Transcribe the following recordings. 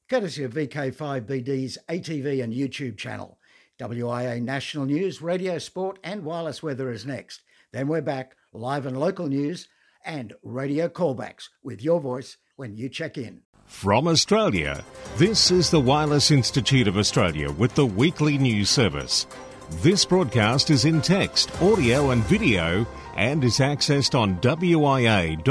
courtesy of VK5BD's ATV and YouTube channel. WIA National News, Radio Sport and Wireless Weather is next. Then we're back, live and local news and radio callbacks with your voice when you check in. From Australia, this is the Wireless Institute of Australia with the weekly news service. This broadcast is in text, audio and video and is accessed on wia.org.au.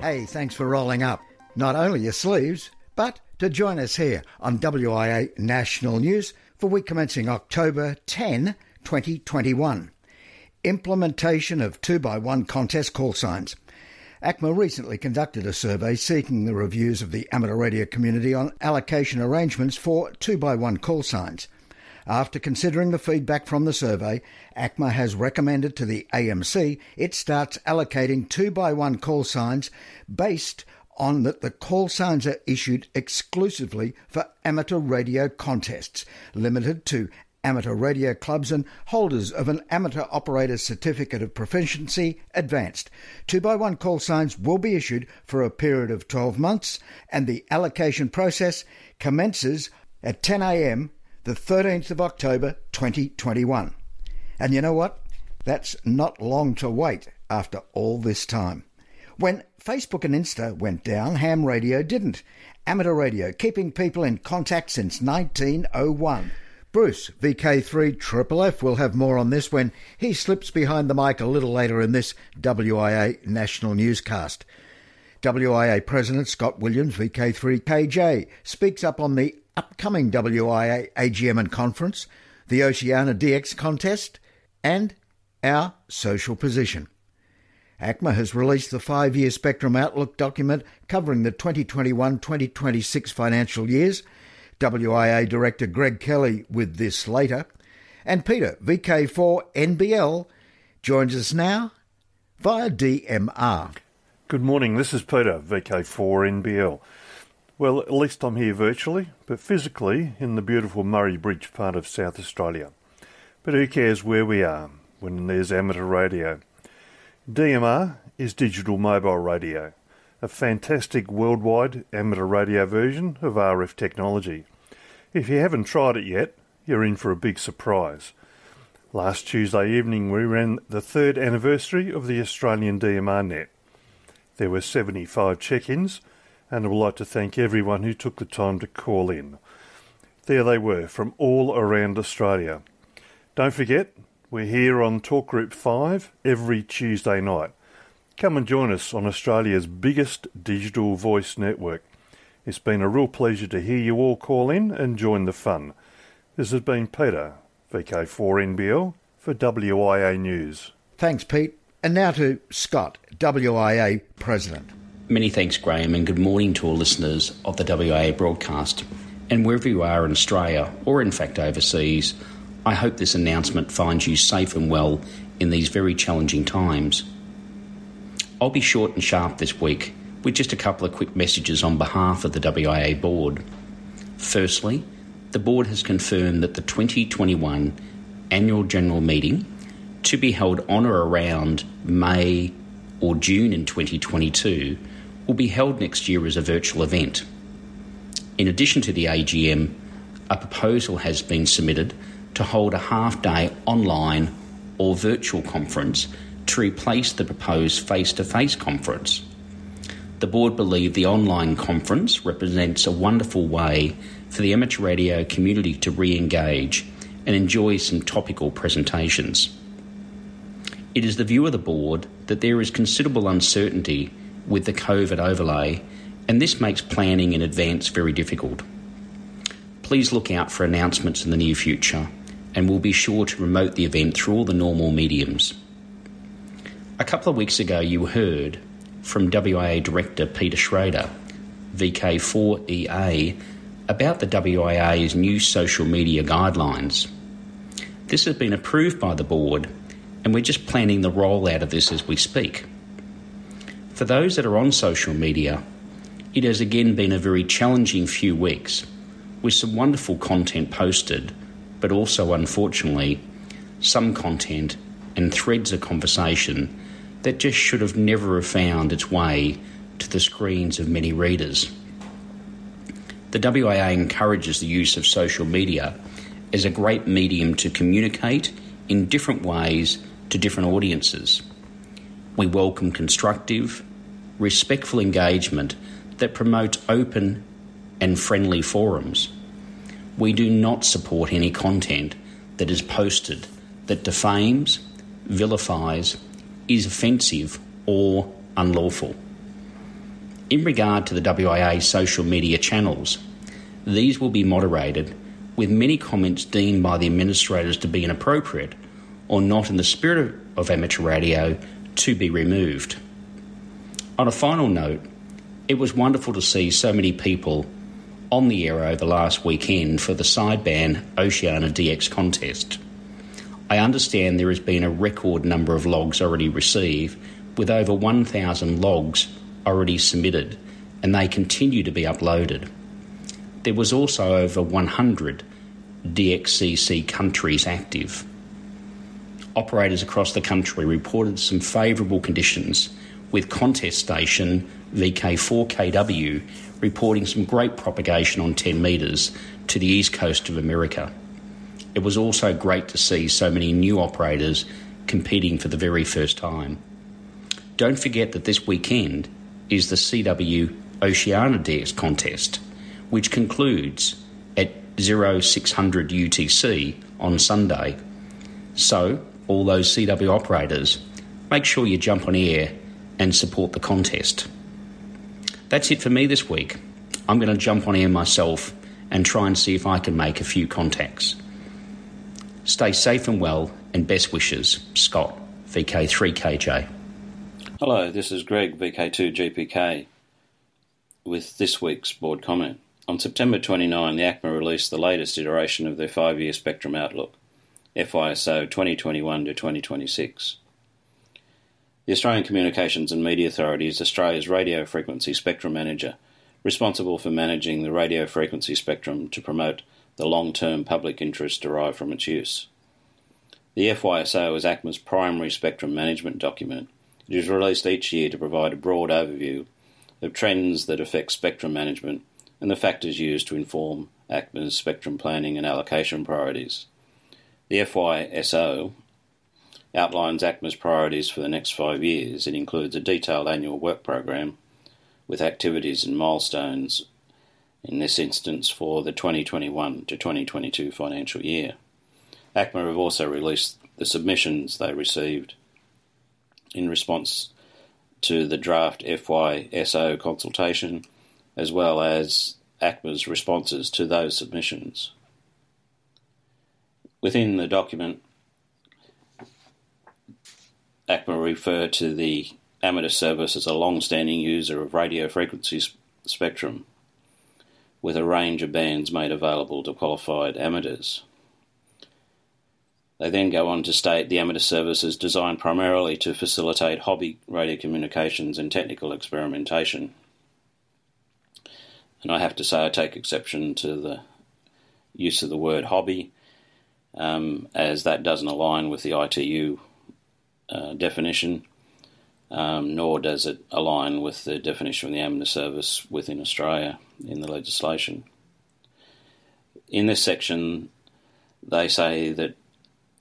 Hey, thanks for rolling up not only your sleeves, but to join us here on WIA National News for week commencing October 10, 2021. Implementation of 2x1 contest call signs. ACMA recently conducted a survey seeking the reviews of the amateur radio community on allocation arrangements for 2x1 call signs. After considering the feedback from the survey, ACMA has recommended to the AMC it starts allocating 2x1 call signs based on that the call signs are issued exclusively for amateur radio contests, limited to amateur radio clubs and holders of an amateur operator certificate of proficiency advanced. 2x1 call signs will be issued for a period of 12 months and the allocation process commences at 10 a.m. the 13th of October 2021. And you know what? That's not long to wait after all this time. When Facebook and Insta went down, ham radio didn't. Amateur radio, keeping people in contact since 1901. Bruce, VK3FFF, will have more on this when he slips behind the mic a little later in this WIA National Newscast. WIA President Scott Williams, VK3KJ, speaks up on the upcoming WIA AGM and conference, the Oceania DX contest, and our social position. ACMA has released the 5-year Spectrum Outlook document covering the 2021-2026 financial years. WIA Director Greg Kelly with this later. And Peter, VK4NBL, joins us now via DMR. Good morning, this is Peter, VK4NBL. Well, at least I'm here virtually, but physically in the beautiful Murray Bridge part of South Australia. But who cares where we are when there's amateur radio? DMR is digital mobile radio, a fantastic worldwide amateur radio version of RF technology. If you haven't tried it yet, you're in for a big surprise. Last Tuesday evening we ran the 3rd anniversary of the Australian DMR net. There were 75 check-ins, and I would like to thank everyone who took the time to call in. There they were from all around Australia. Don't forget, we're here on Talk Group 5 every Tuesday night. Come and join us on Australia's biggest digital voice network. It's been a real pleasure to hear you all call in and join the fun. This has been Peter, VK4NBL, for WIA News. Thanks, Pete. And now to Scott, WIA President. Many thanks, Graham, and good morning to all listeners of the WIA broadcast. And wherever you are in Australia, or in fact overseas, I hope this announcement finds you safe and well in these very challenging times. I'll be short and sharp this week with just a couple of quick messages on behalf of the WIA board. Firstly, the board has confirmed that the 2021 annual general meeting, to be held on or around May or June in 2022, will be held next year as a virtual event. In addition to the AGM, a proposal has been submitted to hold a half-day online or virtual conference to replace the proposed face-to-face conference. The board believe the online conference represents a wonderful way for the amateur radio community to re-engage and enjoy some topical presentations. It is the view of the board that there is considerable uncertainty with the COVID overlay, and this makes planning in advance very difficult. Please look out for announcements in the near future, and we'll be sure to promote the event through all the normal mediums. A couple of weeks ago you heard from WIA Director Peter Schrader, VK4EA, about the WIA's new social media guidelines. This has been approved by the board, and we're just planning the rollout of this as we speak. For those that are on social media, it has again been a very challenging few weeks, with some wonderful content posted, but also, unfortunately, some content and threads of conversation that just should have never have found its way to the screens of many readers. The WAA encourages the use of social media as a great medium to communicate in different ways to different audiences. We welcome constructive, respectful engagement that promotes open and friendly forums. We do not support any content that is posted that defames, vilifies, is offensive or unlawful. In regard to the WAA social media channels, these will be moderated, with many comments deemed by the administrators to be inappropriate or not in the spirit of amateur radio to be removed. On a final note, it was wonderful to see so many people on the air over the last weekend for the sideband Oceania DX contest. I understand there has been a record number of logs already received, with over 1,000 logs already submitted, and they continue to be uploaded. There was also over 100 DXCC countries active. Operators across the country reported some favourable conditions, with contest station VK4KW reporting some great propagation on 10 metres to the east coast of America. It was also great to see so many new operators competing for the very first time. Don't forget that this weekend is the CW Oceania DX contest, which concludes at 0600 UTC on Sunday. So, all those CW operators, make sure you jump on air and support the contest. That's it for me this week. I'm going to jump on air myself and try and see if I can make a few contacts. Stay safe and well, and best wishes, Scott, VK3KJ. Hello, this is Greg, VK2GPK, with this week's board comment. On September 29, the ACMA released the latest iteration of their 5-year spectrum outlook, FYSO 2021 to 2026. The Australian Communications and Media Authority is Australia's radio frequency spectrum manager, responsible for managing the radio frequency spectrum to promote the long-term public interest derived from its use. The FYSO is ACMA's primary spectrum management document. It is released each year to provide a broad overview of trends that affect spectrum management and the factors used to inform ACMA's spectrum planning and allocation priorities. The FYSO outlines ACMA's priorities for the next 5 years. It includes a detailed annual work program with activities and milestones, in this instance for the 2021 to 2022 financial year. ACMA have also released the submissions they received in response to the draft FYSO consultation, as well as ACMA's responses to those submissions. Within the document, ACMA refer to the amateur service as a long-standing user of radio frequency spectrum, with a range of bands made available to qualified amateurs. They then go on to state the amateur service is designed primarily to facilitate hobby radio communications and technical experimentation. And I have to say I take exception to the use of the word hobby, as that doesn't align with the ITU definition, nor does it align with the definition of the amateur service within Australia in the legislation. In this section, they say that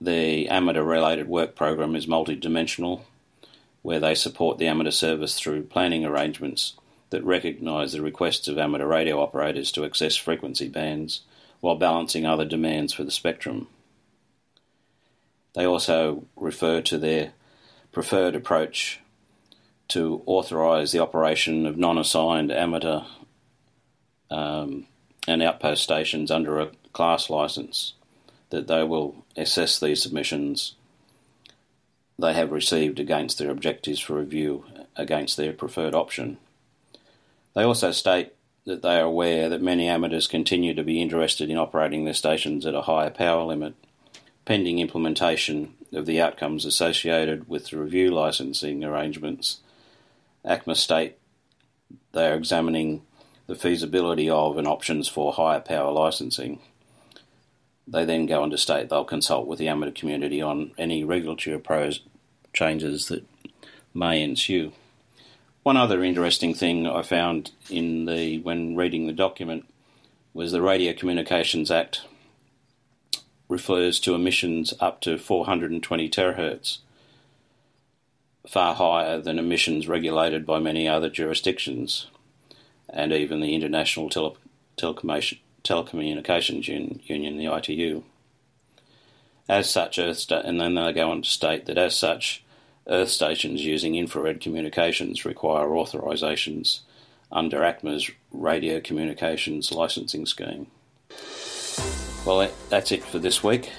the amateur-related work program is multidimensional, where they support the amateur service through planning arrangements that recognise the requests of amateur radio operators to access frequency bands while balancing other demands for the spectrum. They also refer to their preferred approach to authorise the operation of non-assigned amateur and outpost stations under a class licence, that they will assess these submissions they have received against their objectives for review against their preferred option. They also state that they are aware that many amateurs continue to be interested in operating their stations at a higher power limit, pending implementation of the outcomes associated with the review licensing arrangements. ACMA state they are examining the feasibility of and options for higher power licensing. They then go on to state they'll consult with the amateur community on any regulatory changes that may ensue. One other interesting thing I found when reading the document was the Radio Communications Act refers to emissions up to 420 terahertz, far higher than emissions regulated by many other jurisdictions, and even the International Telecommunications Union, the ITU. As such, and then they go on to state that as such, Earth stations using infrared communications require authorisations under ACMA's Radio Communications Licensing Scheme. Well, that's it for this week.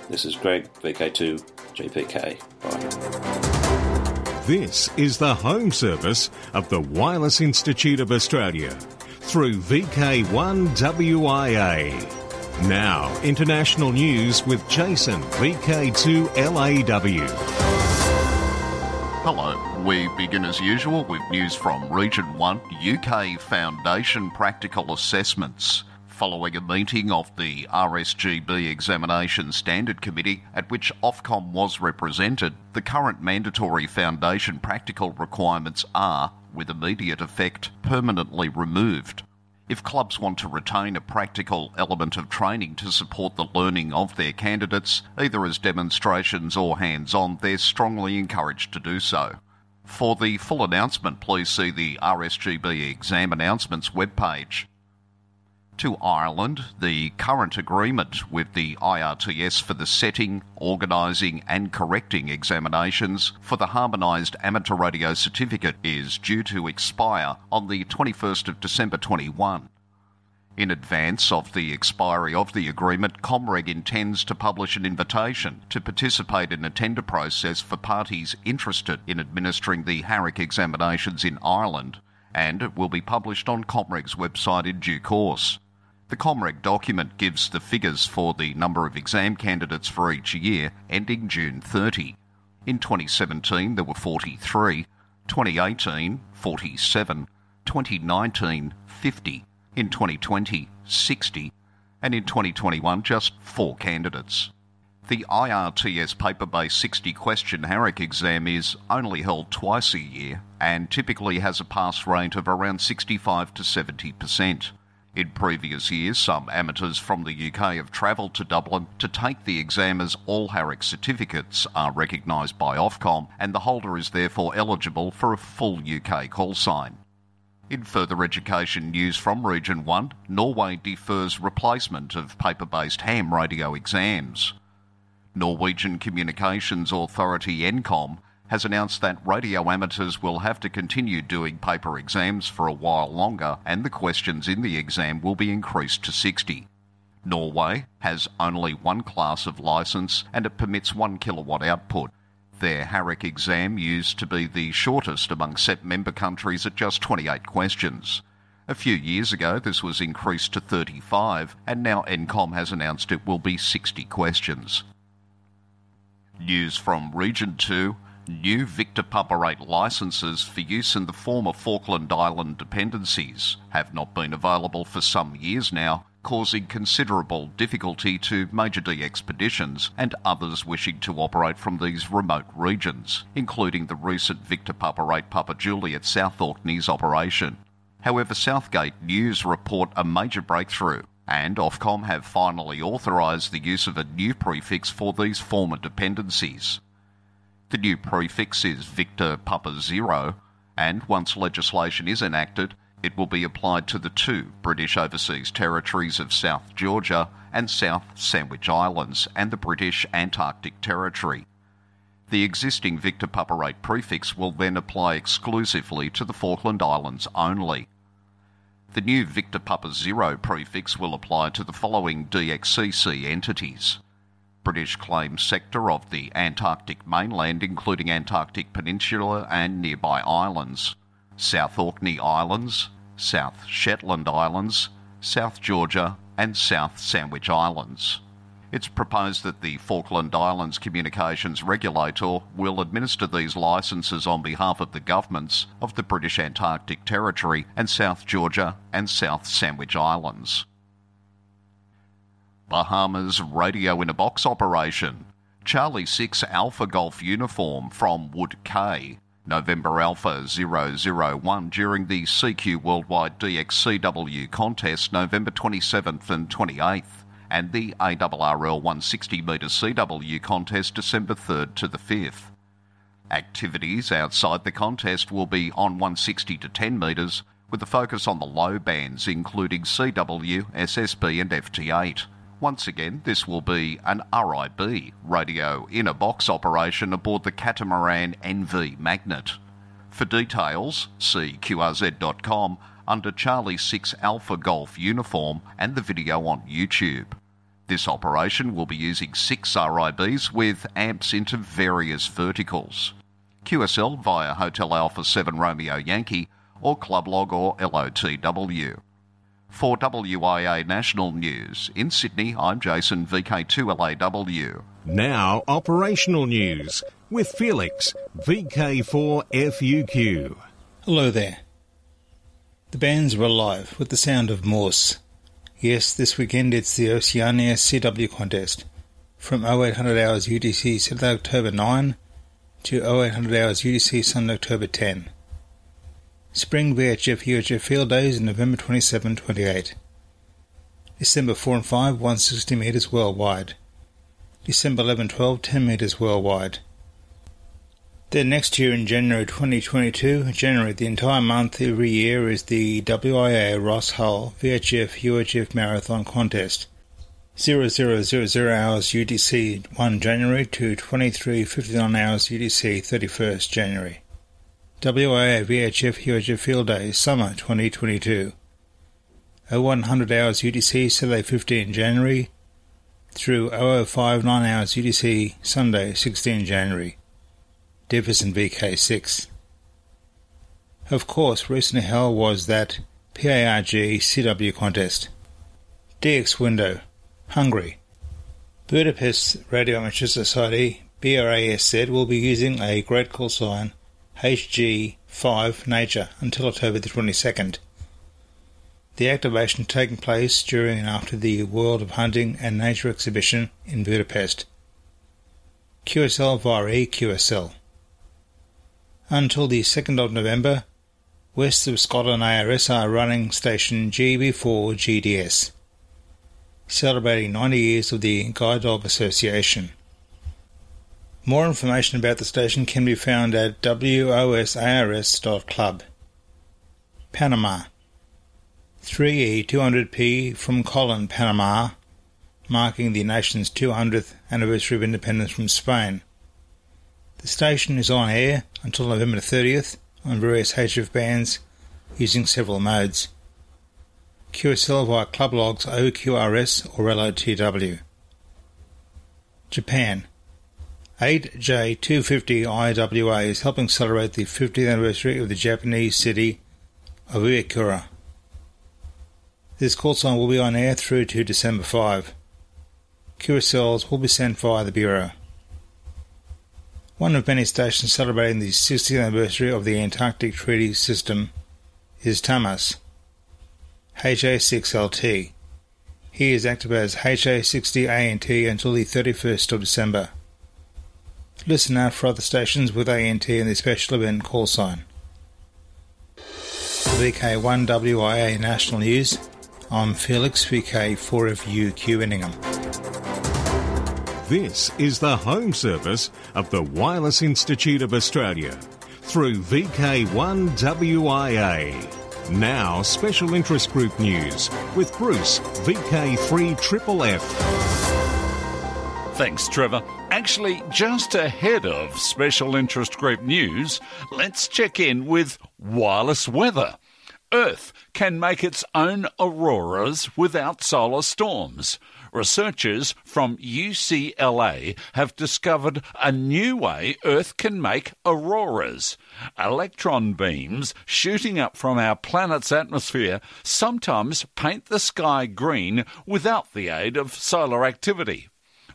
This is Greg, VK2 GPK. Bye. This is the home service of the Wireless Institute of Australia through VK1WIA. Now, international news with Jason, VK2LAW. Hello. We begin as usual with news from Region 1, UK Foundation Practical Assessments. Following a meeting of the RSGB Examination Standard Committee at which Ofcom was represented, the current mandatory foundation practical requirements are, with immediate effect, permanently removed. If clubs want to retain a practical element of training to support the learning of their candidates, either as demonstrations or hands-on, they're strongly encouraged to do so. For the full announcement, please see the RSGB Exam Announcements webpage. To Ireland, the current agreement with the IRTS for the setting, organising and correcting examinations for the Harmonised Amateur Radio Certificate is due to expire on the 21st of December 21. In advance of the expiry of the agreement, Comreg intends to publish an invitation to participate in a tender process for parties interested in administering the HARIC examinations in Ireland, and it will be published on Comreg's website in due course. The Comreg document gives the figures for the number of exam candidates for each year, ending June 30. In 2017 there were 43, 2018 47, 2019 50, in 2020 60, and in 2021 just 4 candidates. The IRTS paper-based 60-question HARIC exam is only held twice a year and typically has a pass rate of around 65 to 70%. In previous years, some amateurs from the UK have travelled to Dublin to take the exam as all HARIC certificates are recognised by Ofcom and the holder is therefore eligible for a full UK call sign. In further education news from Region 1, Norway defers replacement of paper-based ham radio exams. Norwegian Communications Authority NCOM has announced that radio amateurs will have to continue doing paper exams for a while longer and the questions in the exam will be increased to 60. Norway has only one class of licence and it permits 1 kilowatt output. Their HARIC exam used to be the shortest among SEP member countries at just 28 questions. A few years ago this was increased to 35 and now NCOM has announced it will be 60 questions. News from Region 2. New Victor Papa 8 licences for use in the former Falkland Island dependencies have not been available for some years now, causing considerable difficulty to Major D expeditions and others wishing to operate from these remote regions, including the recent Victor Papa 8 Papa Juliet South Orkneys operation. However, Southgate News report a major breakthrough, and Ofcom have finally authorised the use of a new prefix for these former dependencies. The new prefix is Victor Papa 0, and once legislation is enacted, it will be applied to the 2 British overseas territories of South Georgia and South Sandwich Islands and the British Antarctic Territory. The existing Victor Papa 8 prefix will then apply exclusively to the Falkland Islands only. The new Victor Papa 0 prefix will apply to the following DXCC entities: British Claims Sector of the Antarctic mainland including Antarctic Peninsula and nearby islands, South Orkney Islands, South Shetland Islands, South Georgia and South Sandwich Islands. It's proposed that the Falkland Islands Communications Regulator will administer these licences on behalf of the governments of the British Antarctic Territory and South Georgia and South Sandwich Islands. Bahamas Radio in a Box operation. Charlie 6 Alpha Golf uniform from Wood K November Alpha 001 during the CQ Worldwide DXCW contest November 27th and 28th, and the ARRL 160 metre CW contest December 3rd to the 5th. Activities outside the contest will be on 160 to 10 metres, with a focus on the low bands including CW, SSB and FT8. Once again, this will be an RIB, radio inner box operation aboard the catamaran NV Magnet. For details, see qrz.com under Charlie 6 Alpha Golf uniform and the video on YouTube. This operation will be using 6 RIBs with amps into various verticals. QSL via Hotel Alpha 7 Romeo Yankee or Club Log or LOTW. For WIA National News, in Sydney, I'm Jason, VK2LAW. Now, operational news with Felix, VK4FUQ. Hello there. The bands are alive with the sound of Morse. Yes, this weekend it's the Oceania CW contest from 0800 hours UTC Saturday October 9 to 0800 hours UTC Sunday October 10. Spring VHF UHF Field Days November 27-28. December 4 and 5 160 metres worldwide. December 11-12 10 metres worldwide. Then next year in January 2022, January the entire month every year is the WIA Ross Hull VHF UHF Marathon Contest. 0000 hours UTC 1 January to 23:59 hours UTC 31st January. WIA VHF UHF Field Day Summer 2022. 0100 hours UTC Saturday 15 January through 0059 hours UTC Sunday 16 January. Deficit VK6. Of course, recently held was that PARG CW contest. DX Window, Hungary. Budapest Radio Amateur Society, BRASZ, will be using a great call sign HG5 Nature until October the 22nd. The activation taking place during and after the World of Hunting and Nature exhibition in Budapest. QSL via EQSL. Until the 2nd of November, West of Scotland ARS are running station GB4 GDS, celebrating 90 years of the Guide Dog Association. More information about the station can be found at wosars.club. Panama. 3E200P from Colon, Panama, marking the nation's 200th anniversary of independence from Spain. The station is on air until November 30th on various HF bands using several modes. QSL via Club Logs OQRS or LOTW. Japan. 8J250 IWA is helping celebrate the 50th anniversary of the Japanese city of Uekura. This call sign will be on air through to December 5. QSLs will be sent via the Bureau. One of many stations celebrating the 60th anniversary of the Antarctic Treaty System is Tamas, HA6LT. He is active as HA60ANT until the 31st of December. Listen out for other stations with ANT and the special event call sign. VK1WIA National News. I'm Felix, VK4FUQ Inningham. This is the home service of the Wireless Institute of Australia through VK1WIA. Now, Special Interest Group News with Bruce, VK3FFF. Thanks, Trevor. Actually, just ahead of Special Interest Group News, let's check in with wireless weather. Earth can make its own auroras without solar storms. Researchers from UCLA have discovered a new way Earth can make auroras. Electron beams shooting up from our planet's atmosphere sometimes paint the sky green without the aid of solar activity.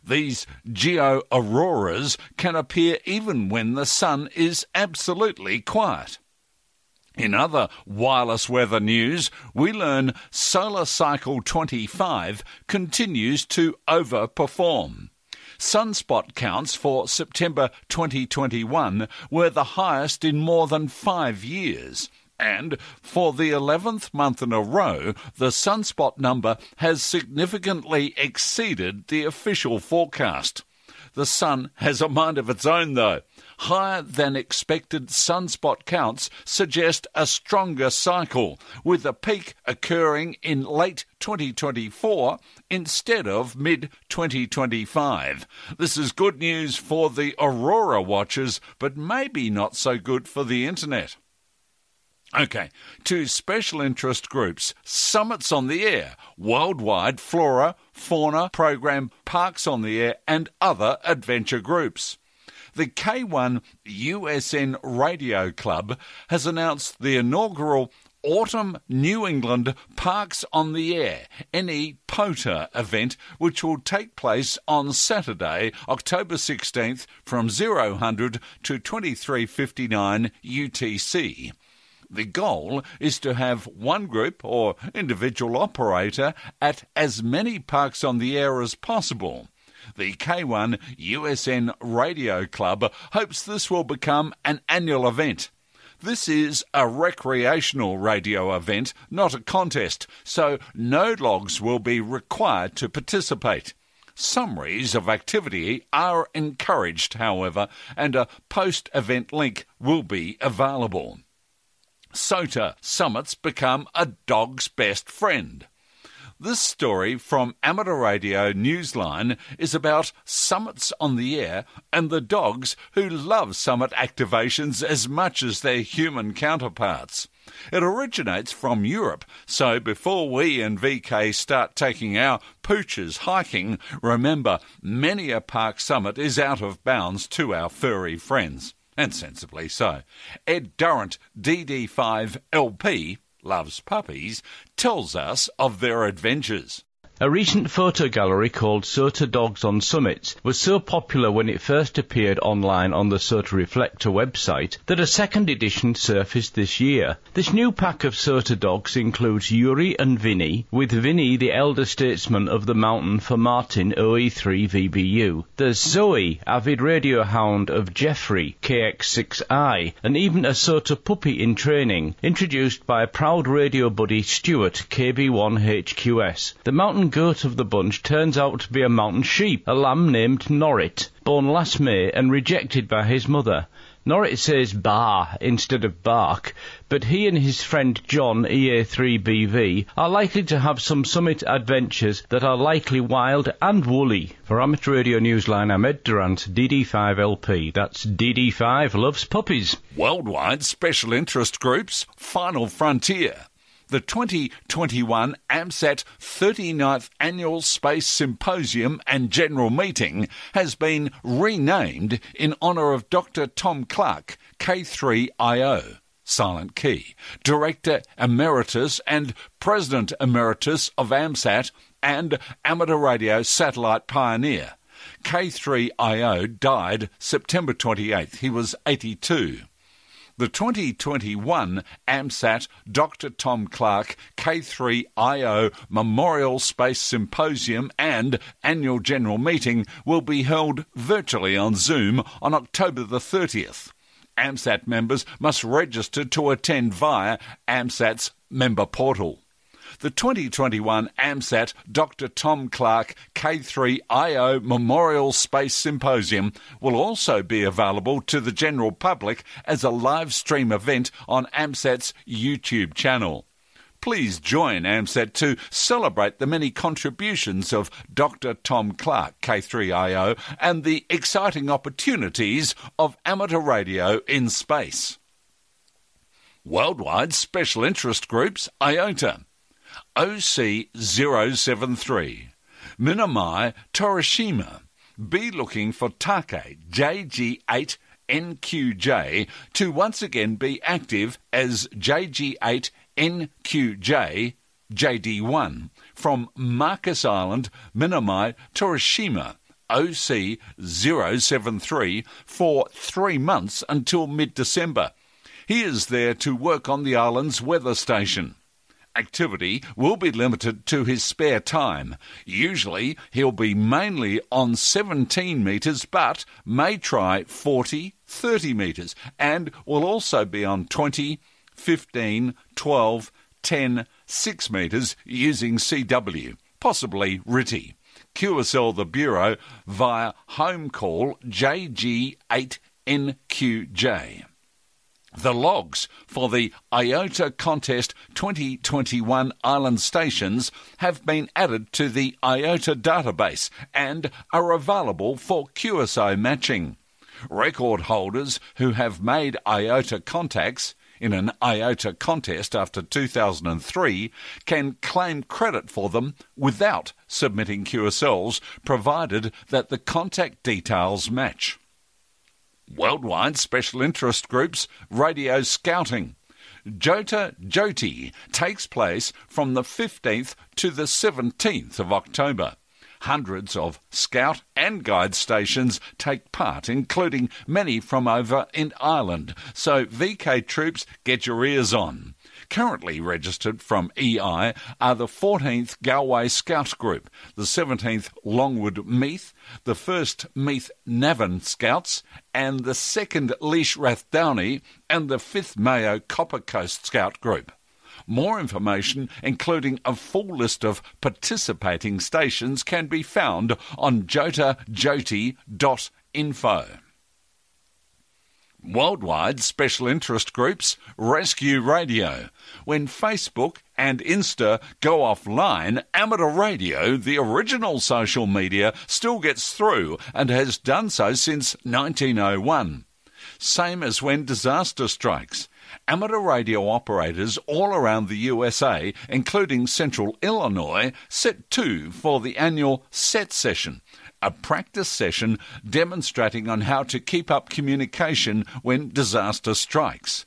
These geo-auroras can appear even when the sun is absolutely quiet. In other wireless weather news, we learn Solar Cycle 25 continues to overperform. Sunspot counts for September 2021 were the highest in more than 5 years. And for the 11th month in a row, the sunspot number has significantly exceeded the official forecast. The sun has a mind of its own, though. Higher than expected sunspot counts suggest a stronger cycle, with a peak occurring in late 2024 instead of mid-2025. This is good news for the aurora watchers, but maybe not so good for the internet. OK, to special interest groups, Summits on the Air, worldwide flora, fauna program, Parks on the Air and other adventure groups. The K1 USN Radio Club has announced the inaugural Autumn New England Parks on the Air, NE-POTA event, which will take place on Saturday, October 16th from 0000 to 23:59 UTC. The goal is to have one group or individual operator at as many parks on the air as possible. The K1 USN Radio Club hopes this will become an annual event. This is a recreational radio event, not a contest, so no logs will be required to participate. Summaries of activity are encouraged, however, and a post-event link will be available. SOTA summits become a dog's best friend. This story from Amateur Radio Newsline is about summits on the air and the dogs who love summit activations as much as their human counterparts. It originates from Europe, so before we and VK start taking our pooches hiking, remember many a park summit is out of bounds to our furry friends. And sensibly so. Ed Durrant, DD5LP, loves puppies, tells us of their adventures. A recent photo gallery called SOTA Dogs on Summits was so popular when it first appeared online on the SOTA Reflector website that a second edition surfaced this year. This new pack of SOTA dogs includes Yuri and Vinny, with Vinny the elder statesman of the mountain for Martin OE3 VBU. There's Zoe, avid radio hound of Jeffrey KX6I, and even a SOTA puppy in training, introduced by proud radio buddy Stuart KB1HQS. The mountain goat of the bunch turns out to be a mountain sheep, a lamb named Norrit, born last May and rejected by his mother. Norrit says bar instead of bark, but he and his friend John, EA3BV, are likely to have some summit adventures that are likely wild and woolly. For Amateur Radio Newsline, I'm Ed Durrant, DD5LP. That's DD5 loves puppies. Worldwide special interest groups, Final Frontier. The 2021 AMSAT 39th Annual Space Symposium and General Meeting has been renamed in honour of Dr. Tom Clark, K3IO, Silent Key, Director Emeritus and President Emeritus of AMSAT and Amateur Radio Satellite Pioneer. K3IO died September 28th. He was 82. The 2021 AMSAT Dr. Tom Clark K3IO Memorial Space Symposium and Annual General Meeting will be held virtually on Zoom on October the 30th. AMSAT members must register to attend via AMSAT's member portal. The 2021 AMSAT Dr. Tom Clark K3IO Memorial Space Symposium will also be available to the general public as a live stream event on AMSAT's YouTube channel. Please join AMSAT to celebrate the many contributions of Dr. Tom Clark K3IO and the exciting opportunities of amateur radio in space. Worldwide Special Interest Groups, IOTA. OC073, Minamai Torishima. Be looking for Take JG8NQJ to once again be active as JG8NQJ JD1 from Marcus Island, Minamai Torishima, OC073 for 3 months until mid-December. He is there to work on the island's weather station. activity will be limited to his spare time. Usually he'll be mainly on 17 metres but may try 40, 30 metres and will also be on 20, 15, 12, 10, 6 metres using CW, possibly RTTY. QSL the Bureau via home call JG8NQJ. The logs for the IOTA Contest 2021 island stations have been added to the IOTA database and are available for QSO matching. Record holders who have made IOTA contacts in an IOTA contest after 2003 can claim credit for them without submitting QSLs, provided that the contact details match. Worldwide Special Interest Groups Radio Scouting. Jota Joti takes place from the 15th to the 17th of October. Hundreds of scout and guide stations take part, including many from over in Ireland, so VK troops, get your ears on. Currently registered from EI are the 14th Galway Scout Group, the 17th Longwood Meath, the 1st Meath Navan Scouts, and the 2nd Laois Rathdowney and the 5th Mayo Copper Coast Scout Group. More information, including a full list of participating stations, can be found on jotajoti.info. Worldwide Special Interest Groups Rescue Radio. When Facebook and Insta go offline, amateur radio, the original social media, still gets through and has done so since 1901. Same as when disaster strikes. Amateur radio operators all around the USA, including Central Illinois, set to for the annual SET session, a practice session demonstrating on how to keep up communication when disaster strikes.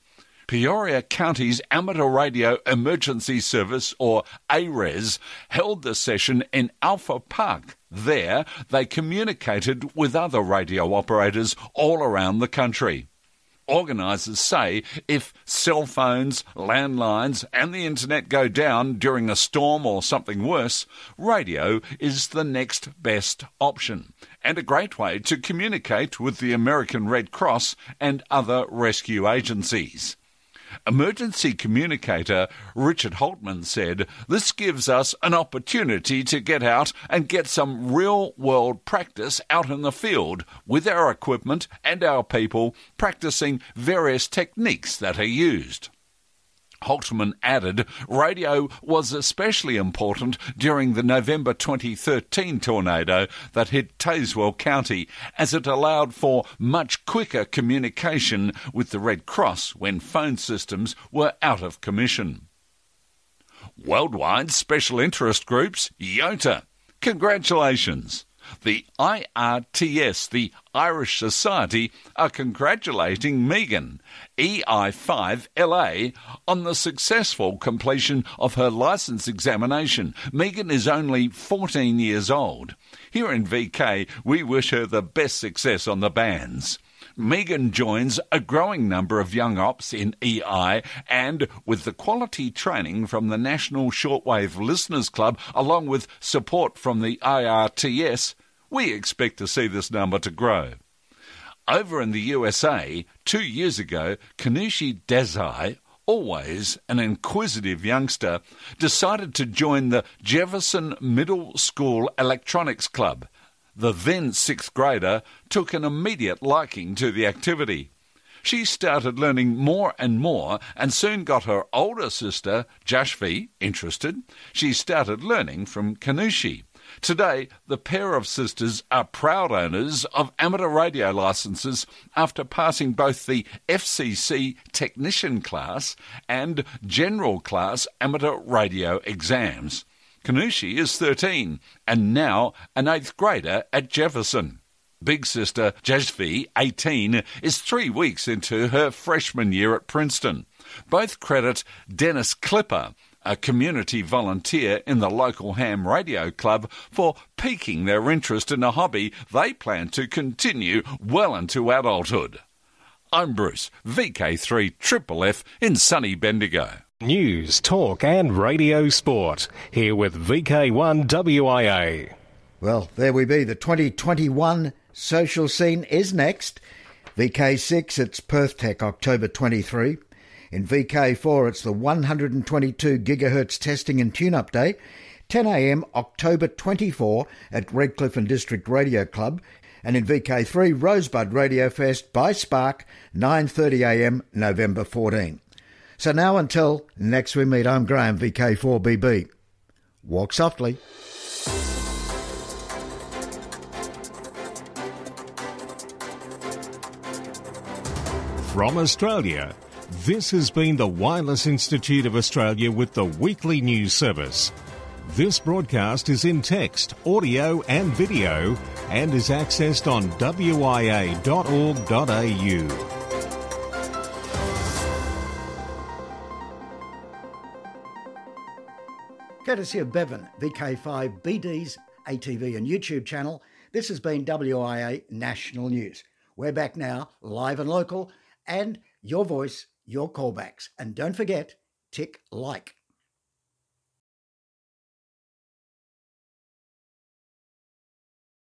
Peoria County's Amateur Radio Emergency Service, or ARES, held the session in Alpha Park. There, they communicated with other radio operators all around the country. Organisers say if cell phones, landlines and the internet go down during a storm or something worse, radio is the next best option and a great way to communicate with the American Red Cross and other rescue agencies. Emergency communicator Richard Holtman said, "This gives us an opportunity to get out and get some real-world practice out in the field with our equipment and our people practicing various techniques that are used." Holtman added, radio was especially important during the November 2013 tornado that hit Tazewell County, as it allowed for much quicker communication with the Red Cross when phone systems were out of commission. Worldwide Special Interest Groups, IOTA. Congratulations! The IRTS, the Irish Society, are congratulating Megan, EI5LA, on the successful completion of her licence examination. Megan is only 14 years old. Here in VK, we wish her the best success on the bands. Megan joins a growing number of young ops in EI, and with the quality training from the National Shortwave Listeners Club, along with support from the IRTS, we expect to see this number to grow. Over in the USA, 2 years ago, Kanushi Desai, always an inquisitive youngster, decided to join the Jefferson Middle School Electronics Club. The then 6th grader took an immediate liking to the activity. She started learning more and more and soon got her older sister, Jashvi, interested. She started learning from Kanushi. Today, the pair of sisters are proud owners of amateur radio licences after passing both the FCC Technician Class and General Class Amateur Radio exams. Kanushi is 13 and now an 8th grader at Jefferson. Big sister Jashvi, 18, is 3 weeks into her freshman year at Princeton. Both credit Dennis Clipper, a community volunteer in the local ham radio club, for piquing their interest in a hobby they plan to continue well into adulthood. I'm Bruce, VK3 Triple F in sunny Bendigo. News, talk and radio sport. Here with VK1 WIA. Well, there we be. The 2021 social scene is next. VK6, it's Perth Tech, October 23. In VK4, it's the 122 gigahertz testing and tune-up day. 10 a.m, October 24 at Redcliffe and District Radio Club. And in VK3, Rosebud Radio Fest by Spark, 9:30 a.m, November 14. So now until next we meet, I'm Graham, VK4BB. Walk softly. From Australia, this has been the Wireless Institute of Australia with the weekly news service. This broadcast is in text, audio and video and is accessed on wia.org.au. Courtesy of Bevan, VK5BD's ATV and YouTube channel, this has been WIA National News. We're back now, live and local, and your voice, your callbacks. And don't forget, tick like.